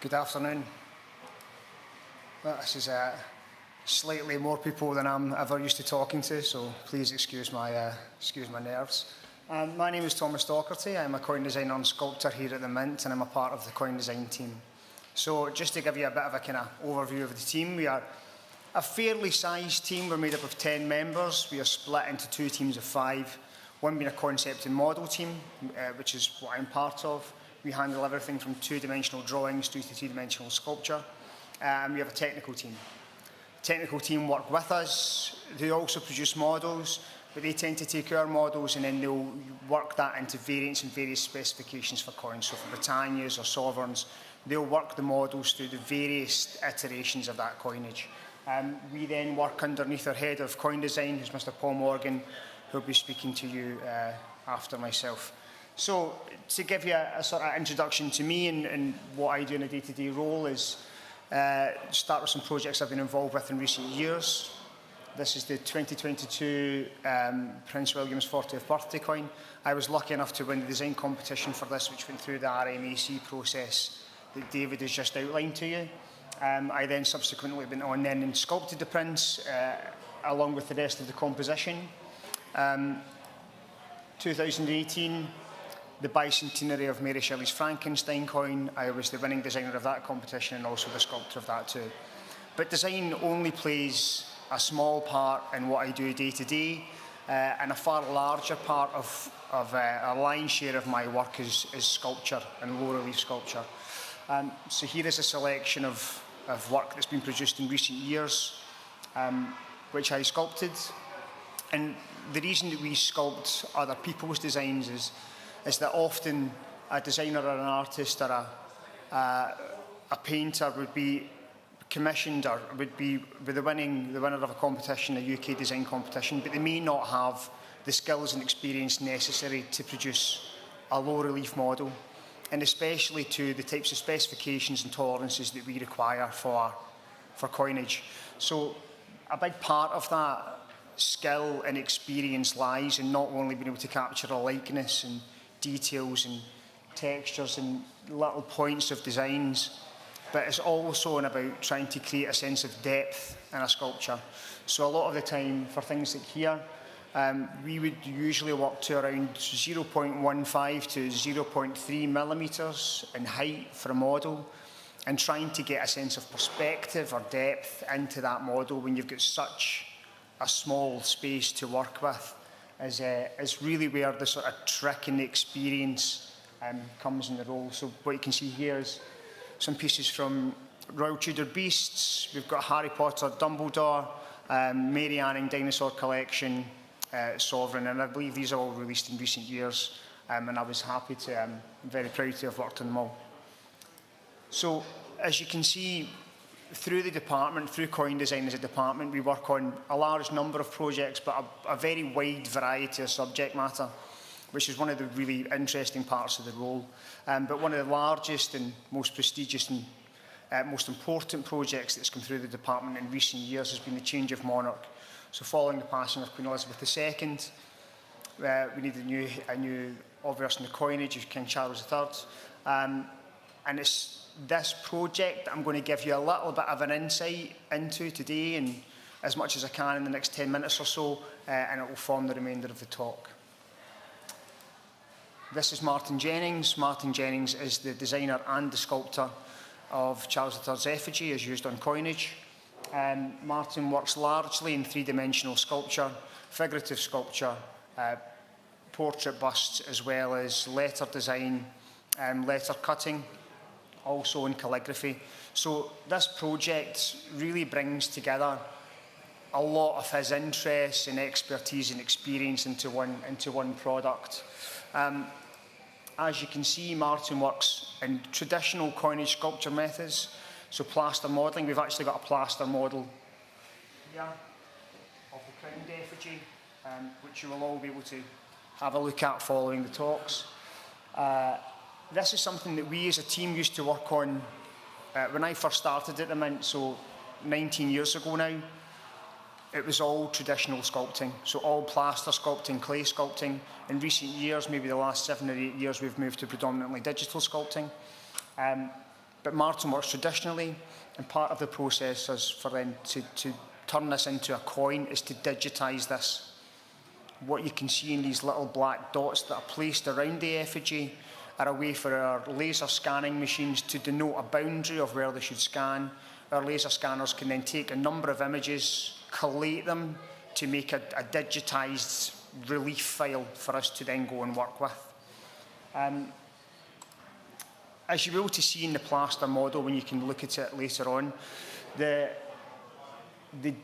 Good afternoon. Well, this is slightly more people than I'm ever used to talking to, so please excuse my nerves. My name is Tommy Docherty. I'm a coin designer and sculptor here at the Mint, and I'm a part of the coin design team. So just to give you a bit of a kind of overview of the team, we are a fairly sized team. We're made up of 10 members. We are split into two teams of 5, one being a concept and model team, which is what I'm part of. We handle everything from 2-dimensional drawings through to 3-dimensional sculpture. And we have a technical team. The technical team work with us. They also produce models, but they tend to take our models and then they'll work that into variants and various specifications for coins. So for Britannias or sovereigns, they'll work the models through the various iterations of that coinage. We then work underneath our head of coin design, who's Mr. Paul Morgan, who'll be speaking to you after myself. So to give you a sort of introduction to me and what I do in a day-to-day role is start with some projects I've been involved with in recent years. This is the 2022 Prince William's 40th birthday coin. I was lucky enough to win the design competition for this, which went through the RMAC process that David has just outlined to you. I then subsequently went on then and sculpted the Prince along with the rest of the composition. 2018, the bicentenary of Mary Shelley's Frankenstein coin. I was the winning designer of that competition and also the sculptor of that too. But design only plays a small part in what I do day to day, and a far larger part of a lion's share of my work is sculpture and low relief sculpture. So here is a selection of work that's been produced in recent years, which I sculpted. And the reason that we sculpt other people's designs is that often a designer or an artist or a painter would be commissioned or would be the winner of a competition, a UK design competition, but they may not have the skills and experience necessary to produce a low relief model, and especially to the types of specifications and tolerances that we require for coinage. So a big part of that skill and experience lies in not only being able to capture a likeness and details and textures and little points of designs, but it's also about trying to create a sense of depth in a sculpture. So a lot of the time for things like here, we would usually work to around 0.15 to 0.3 millimeters in height for a model, and trying to get a sense of perspective or depth into that model when you've got such a small space to work with is really where the sort of trick and the experience comes in the role. So what you can see here is some pieces from Royal Tudor Beasts. We've got Harry Potter, Dumbledore, Mary Anning Dinosaur Collection, Sovereign, and I believe these are all released in recent years, and I was happy to, I'm very proud to have worked on them all. So as you can see, through the department, through coin design as a department, we work on a large number of projects, but a very wide variety of subject matter, which is one of the really interesting parts of the role. But one of the largest and most prestigious and most important projects that's come through the department in recent years has been the change of monarch. So following the passing of Queen Elizabeth II, we needed a new obverse in the coinage of King Charles III. And it's this project I'm going to give you a little bit of an insight into today, and as much as I can in the next 10 minutes or so, and it will form the remainder of the talk. This is Martin Jennings. Martin Jennings is the designer and the sculptor of Charles III's effigy as used on coinage. Martin works largely in 3-dimensional sculpture, figurative sculpture, portrait busts, as well as letter design, letter cutting, also in calligraphy. So this project really brings together a lot of his interests and expertise and experience into one product. As you can see, Martin works in traditional coinage sculpture methods, so plaster modelling. We've actually got a plaster model here of the crowned effigy, which you will all be able to have a look at following the talks. This is something that we as a team used to work on when I first started at the Mint, so 19 years ago now. It was all traditional sculpting, so all plaster sculpting, clay sculpting. In recent years, maybe the last 7 or 8 years, we've moved to predominantly digital sculpting. But Martin works traditionally, and part of the process is for them to turn this into a coin is to digitise this. What you can see in these little black dots that are placed around the effigy are a way for our laser scanning machines to denote a boundary of where they should scan. Our laser scanners can then take a number of images, collate them to make a digitised relief file for us to then go and work with. As you will to see in the plaster model when you can look at it later on, the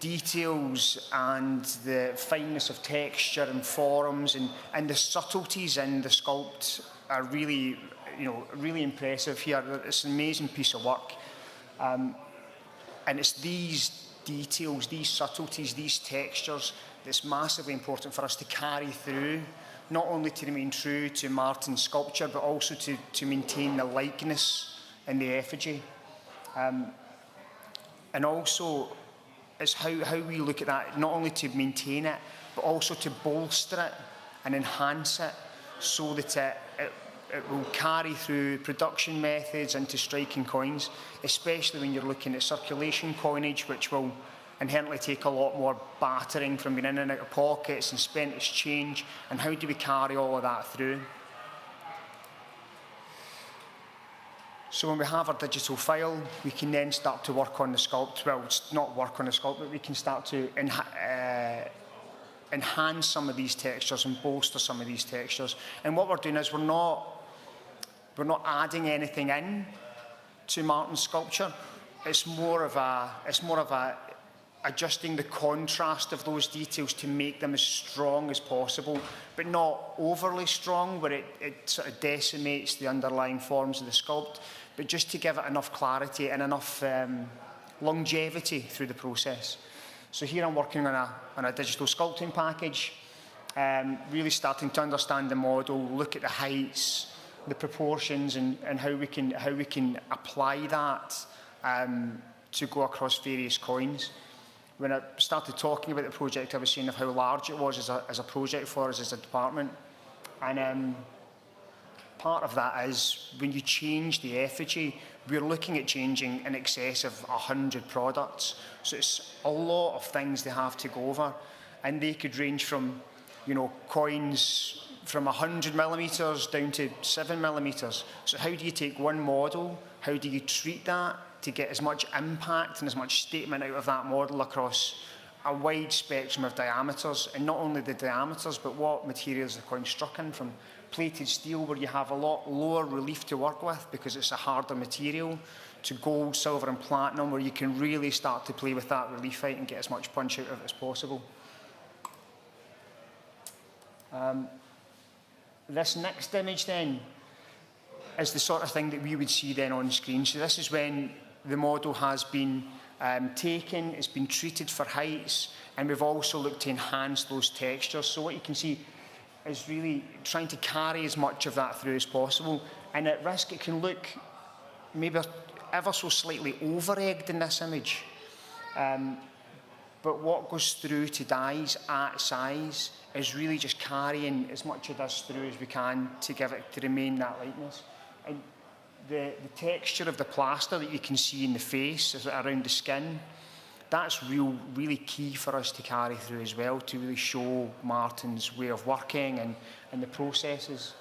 details and the fineness of texture and forms and the subtleties in the sculpt are really, really impressive here. It's an amazing piece of work. And it's these details, these subtleties, these textures that's massively important for us to carry through, not only to remain true to Martin's sculpture, but also to maintain the likeness in the effigy. And also, it's how we look at that, not only to maintain it, but also to bolster it and enhance it so that it will carry through production methods into striking coins, especially when you're looking at circulation coinage, which will inherently take a lot more battering from being in and out of pockets and spent as change, and how do we carry all of that through? So when we have our digital file, we can then start to work on the sculpt. Well, it's not work on the sculpt, but we can start to enhance some of these textures and bolster some of these textures. And what we're doing is we're not adding anything in to Martin's sculpture. It's more of a adjusting the contrast of those details to make them as strong as possible, but not overly strong where it sort of decimates the underlying forms of the sculpt, but just to give it enough clarity and enough longevity through the process. So here I'm working on a digital sculpting package, really starting to understand the model, look at the heights, the proportions, and how we can apply that to go across various coins. When I started talking about the project, I was saying of how large it was as a project for us as a department. And part of that is when you change the effigy, we're looking at changing in excess of 100 products. So it's a lot of things they have to go over. And they could range from, coins from 100 millimeters down to 7 millimeters. So how do you take one model? How do you treat that to get as much impact and as much statement out of that model across a wide spectrum of diameters, and not only the diameters, but what materials the coin struck in, from plated steel, where you have a lot lower relief to work with because it's a harder material, to gold, silver and platinum, where you can really start to play with that relief height and get as much punch out of it as possible. This next image then is the sort of thing that we would see then on screen. So this is when the model has been taken, it's been treated for heights, and we've also looked to enhance those textures. So what you can see is really trying to carry as much of that through as possible. And at risk, it can look maybe ever so slightly over-egged in this image. But what goes through to dies at size is really just carrying as much of this through as we can to give it to remain that lightness. And the texture of the plaster that you can see in the face around the skin, that's really key for us to carry through as well, to really show Martin's way of working and the processes.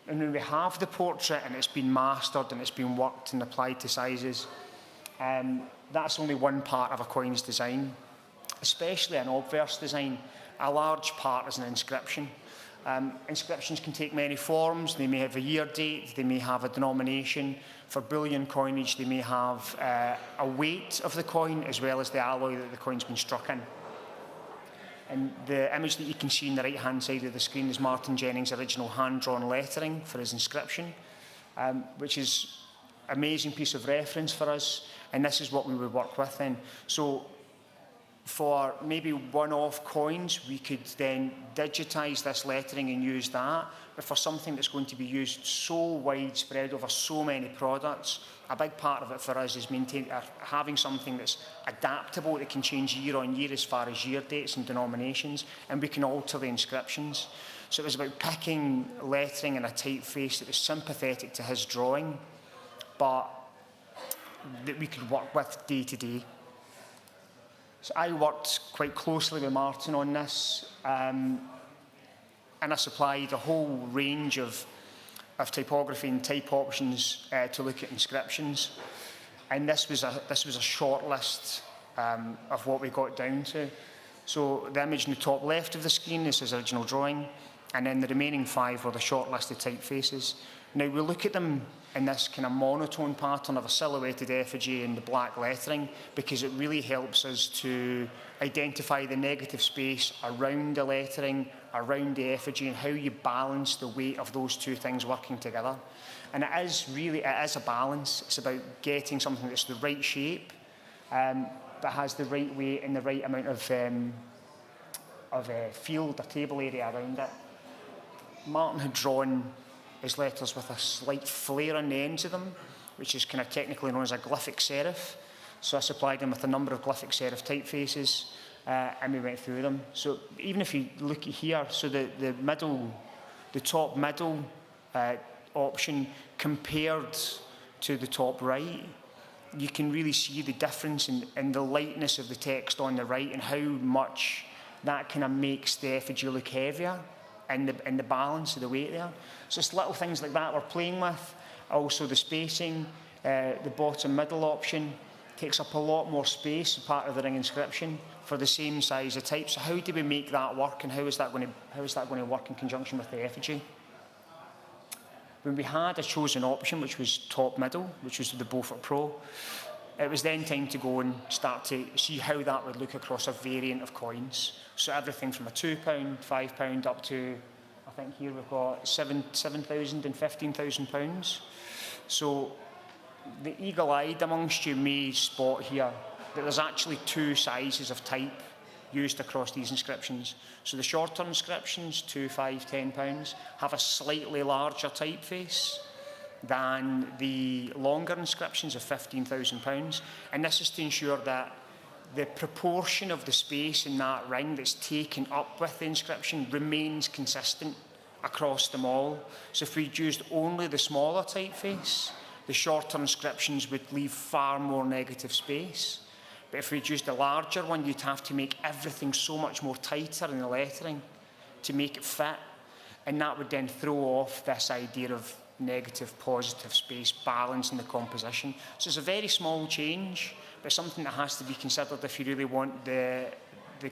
And when we have the portrait and it's been mastered and it's been worked and applied to sizes, that's only one part of a coin's design. Especially an obverse design, a large part is an inscription. Inscriptions can take many forms. They may have a year date, they may have a denomination. For bullion coinage, they may have a weight of the coin as well as the alloy that the coin's been struck in. And the image that you can see on the right-hand side of the screen is Martin Jennings' original hand-drawn lettering for his inscription, which is an amazing piece of reference for us, and this is what we would work with then. So for maybe one-off coins, we could then digitize this lettering and use that. But for something that's going to be used so widespread over so many products, a big part of it for us is having something that's adaptable, that can change year on year as far as year dates and denominations, and we can alter the inscriptions. So it was about picking lettering in a typeface that was sympathetic to his drawing, but that we could work with day to day. So I worked quite closely with Martin on this, and I supplied a whole range of typography and type options to look at inscriptions. And this was a short list of what we got down to. So the image in the top left of the screen is his original drawing, and then the remaining 5 were the short list of typefaces. Now we look at them in this kind of monotone pattern of a silhouetted effigy and the black lettering, because it really helps us to identify the negative space around the lettering, around the effigy, and how you balance the weight of those two things working together. And it is a balance. It's about getting something that's the right shape, that has the right weight and the right amount of field or table area around it. Martin had drawn his letters with a slight flare on the ends of them, which is kind of technically known as a glyphic serif. So I supplied him with a number of glyphic serif typefaces, and we went through them. So even if you look at here, so the top middle option compared to the top right, you can really see the difference in the lightness of the text on the right and how much that kind of makes the effigy look heavier and the balance of the weight there. So it's little things like that we're playing with. Also the spacing, the bottom middle option takes up a lot more space, part of the ring inscription, for the same size of type. So how do we make that work, and how is that going to work in conjunction with the effigy? When we had a chosen option, which was top middle, which was the Beaufort Pro, it was then time to go and start to see how that would look across a variant of coins. So everything from a £2, £5 up to, I think here we've got £7,000 and £15,000. So the eagle-eyed amongst you may spot here that there's actually 2 sizes of type used across these inscriptions. So the shorter inscriptions, £2, £5, £10, have a slightly larger typeface than the longer inscriptions of £15,000. And this is to ensure that the proportion of the space in that ring that's taken up with the inscription remains consistent across them all. So if we'd used only the smaller typeface, the shorter inscriptions would leave far more negative space. But if we'd used a larger one, you'd have to make everything so much more tighter in the lettering to make it fit. And that would then throw off this idea of negative, positive space balance in the composition. So it's a very small change, but something that has to be considered if you really want the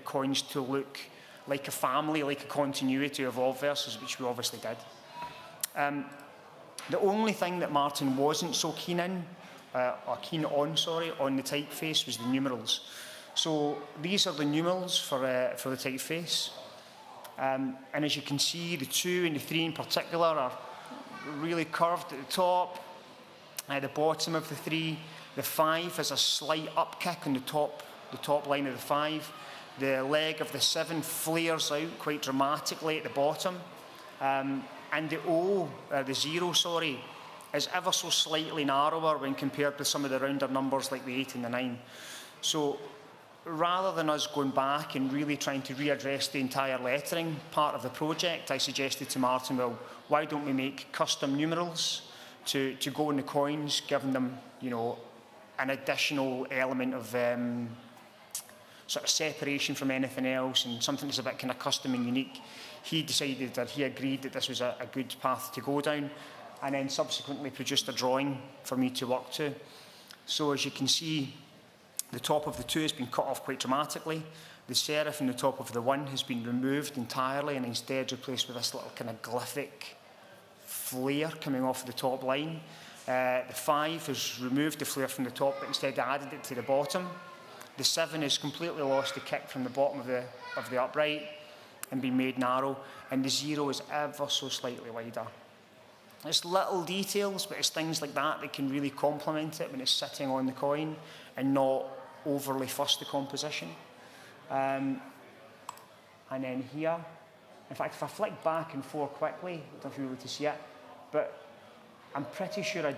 coins to look like a family, like a continuity of obverses, which we obviously did. The only thing that Martin wasn't so keen on the typeface was the numerals. So these are the numerals for the typeface. And as you can see, the 2 and the 3 in particular are really curved at the top. At the bottom of the 3, the 5 has a slight upkick on the top line of the 5. The leg of the 7 flares out quite dramatically at the bottom. And the 0, is ever so slightly narrower when compared with some of the rounder numbers like the 8 and the 9. So rather than us going back and really trying to readdress the entire lettering part of the project, I suggested to Martin, well, why don't we make custom numerals to go in the coins, giving them, you know, an additional element of sort of separation from anything else and something that's a bit kind of custom and unique. He decided that he agreed that this was a good path to go down, and then subsequently produced a drawing for me to work to. So as you can see, the top of the 2 has been cut off quite dramatically. The serif in the top of the 1 has been removed entirely and instead replaced with this little kind of glyphic flare coming off the top line. The 5 has removed the flare from the top but instead added it to the bottom. The 7 has completely lost the kick from the bottom of the upright and been made narrow, and the 0 is ever so slightly wider. It's little details, but it's things like that that can really complement it when it's sitting on the coin and not overly fuss the composition. And then here, in fact, if I flick back and forth quickly, I don't know if you're able to see it, but I'm pretty sure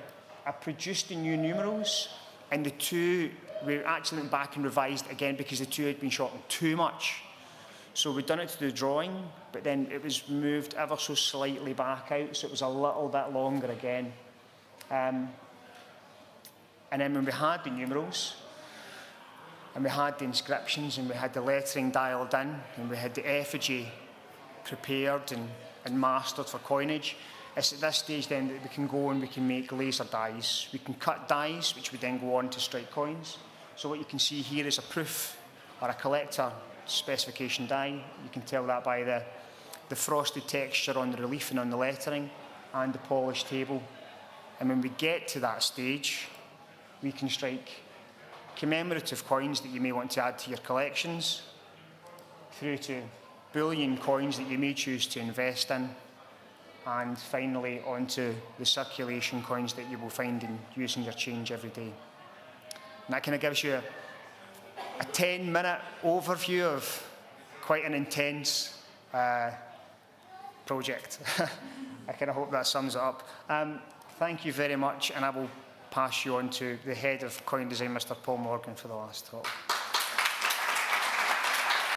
I produced the new numerals, and the 2, we actually went back and revised again because the 2 had been shortened too much. So we'd done it to the drawing, but then it was moved ever so slightly back out, so it was a little bit longer again. And then when we had the numerals, and we had the inscriptions, and we had the lettering dialed in, and we had the effigy prepared and mastered for coinage, it's at this stage then that we can go and we can make laser dies. We can cut dies, which we then go on to strike coins. So what you can see here is a proof or a collector specification die. You can tell that by the frosted texture on the relief and on the lettering and the polished table. And when we get to that stage, we can strike commemorative coins that you may want to add to your collections, through to bullion coins that you may choose to invest in, and finally onto the circulation coins that you will find in using your change every day. And that kind of gives you a 10-minute overview of quite an intense project. I kind of hope that sums it up. Thank you very much, and I will pass you on to the head of coin design, Mr. Paul Morgan, for the last talk.